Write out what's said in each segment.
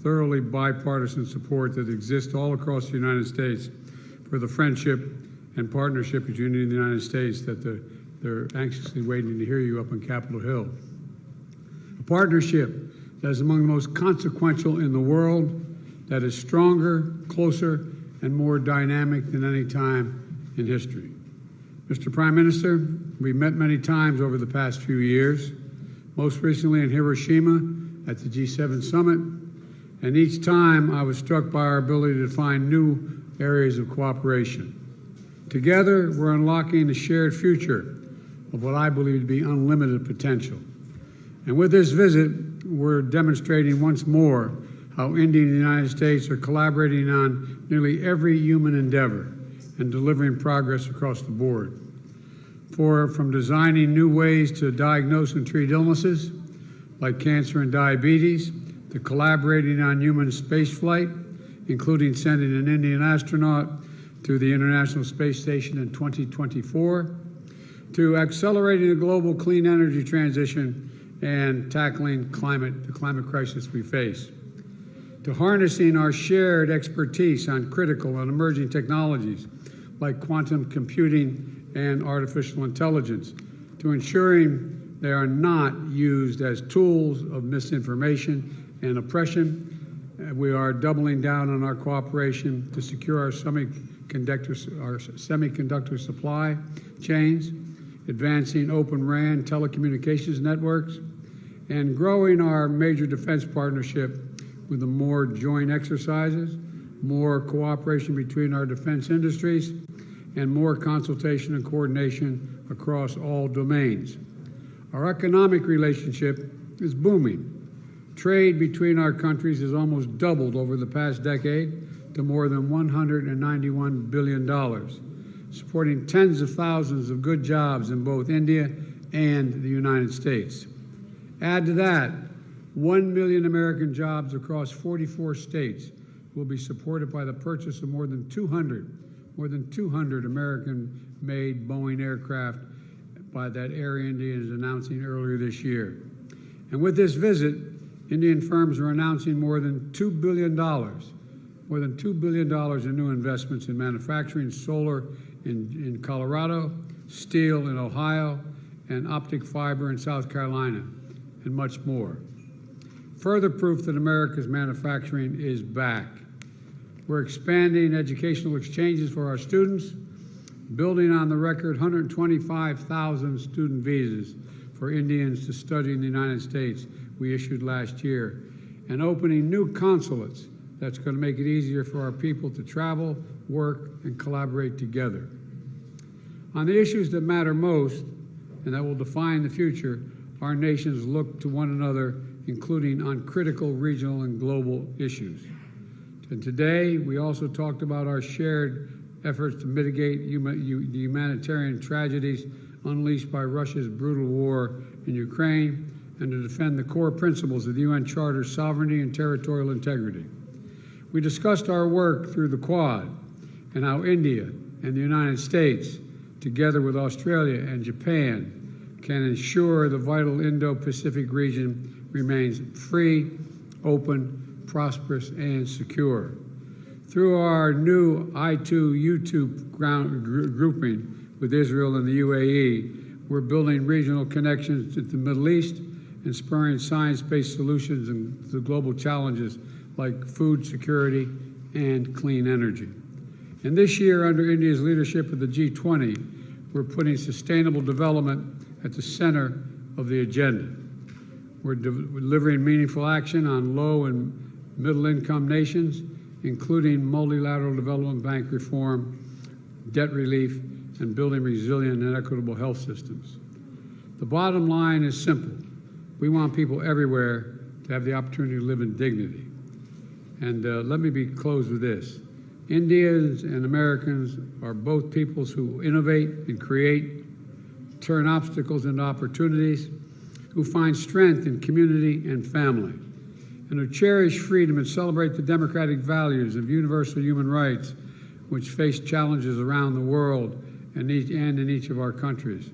thoroughly bipartisan support that exists all across the United States for the friendship and partnership between India and the United States that they're anxiously waiting to hear you up on Capitol Hill. A partnership that is among the most consequential in the world, that is stronger, closer, and more dynamic than any time in history. Mr. Prime Minister, we've met many times over the past few years, most recently in Hiroshima at the G7 summit, and each time I was struck by our ability to find new areas of cooperation. Together, we're unlocking the shared future of what I believe to be unlimited potential. And with this visit, we're demonstrating once more how India and the United States are collaborating on nearly every human endeavor and delivering progress across the board. From designing new ways to diagnose and treat illnesses like cancer and diabetes, to collaborating on human spaceflight, including sending an Indian astronaut to the International Space Station in 2024, to accelerating the global clean energy transition and tackling the climate crisis we face, to harnessing our shared expertise on critical and emerging technologies like quantum computing and artificial intelligence, to ensuring they are not used as tools of misinformation and oppression. We are doubling down on our cooperation to secure our semiconductor supply chains, advancing Open RAN telecommunications networks, and growing our major defense partnership with more joint exercises, more cooperation between our defense industries, and more consultation and coordination across all domains. Our economic relationship is booming. Trade between our countries has almost doubled over the past decade to more than $191 billion, supporting tens of thousands of good jobs in both India and the United States. Add to that, 1 million American jobs across 44 states will be supported by the purchase of more than 200 American-made Boeing aircraft by that Air India is announcing earlier this year. And with this visit, Indian firms are announcing more than $2 billion in new investments in manufacturing, solar in Colorado, steel in Ohio, and optic fiber in South Carolina, and much more. Further proof that America's manufacturing is back. We're expanding educational exchanges for our students, building on the record 125,000 student visas for Indians to study in the United States we issued last year, and opening new consulates that's going to make it easier for our people to travel, work, and collaborate together. On the issues that matter most and that will define the future, our nations look to one another, including on critical regional and global issues. And today, we also talked about our shared efforts to mitigate the humanitarian tragedies unleashed by Russia's brutal war in Ukraine and to defend the core principles of the UN Charter's sovereignty and territorial integrity. We discussed our work through the Quad and how India and the United States, together with Australia and Japan, can ensure the vital Indo-Pacific region remains free, open, prosperous, and secure. Through our new I2U2 grouping with Israel and the UAE, we're building regional connections to the Middle East and spurring science-based solutions to the global challenges like food security and clean energy. And this year, under India's leadership of the G20, we're putting sustainable development at the center of the agenda. We're delivering meaningful action on low and middle-income nations, including multilateral development bank reform, debt relief, and building resilient and equitable health systems. The bottom line is simple. We want people everywhere to have the opportunity to live in dignity. And let me close with this. Indians and Americans are both peoples who innovate and create, turn obstacles into opportunities, who find strength in community and family, and who cherish freedom and celebrate the democratic values of universal human rights, which face challenges around the world and in each of our countries,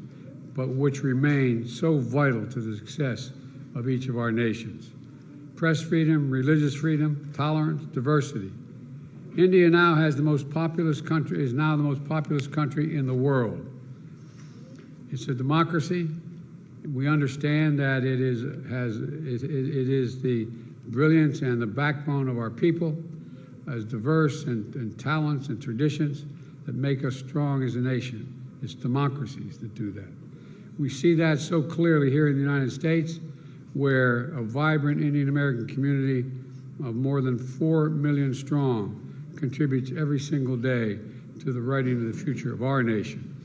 but which remain so vital to the success of each of our nations. press freedom, religious freedom, tolerance, diversity. India now has the most populous country, is now the most populous country in the world. It's a democracy. We understand that it is the brilliance and the backbone of our people, as diverse and talents and traditions that make us strong as a nation. It's democracies that do that. We see that so clearly here in the United States, where a vibrant Indian American community of more than 4 million strong contributes every single day to the writing of the future of our nation.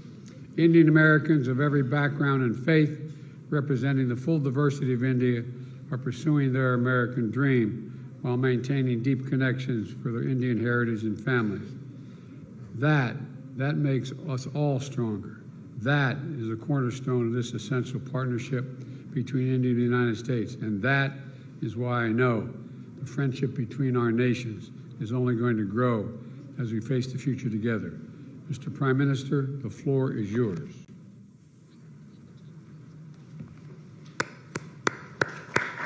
Indian Americans of every background and faith, representing the full diversity of India, are pursuing their American dream while maintaining deep connections for their Indian heritage and families. That makes us all stronger. That is a cornerstone of this essential partnership between India and the United States. And that is why I know the friendship between our nations is only going to grow as we face the future together. Mr. Prime Minister, the floor is yours.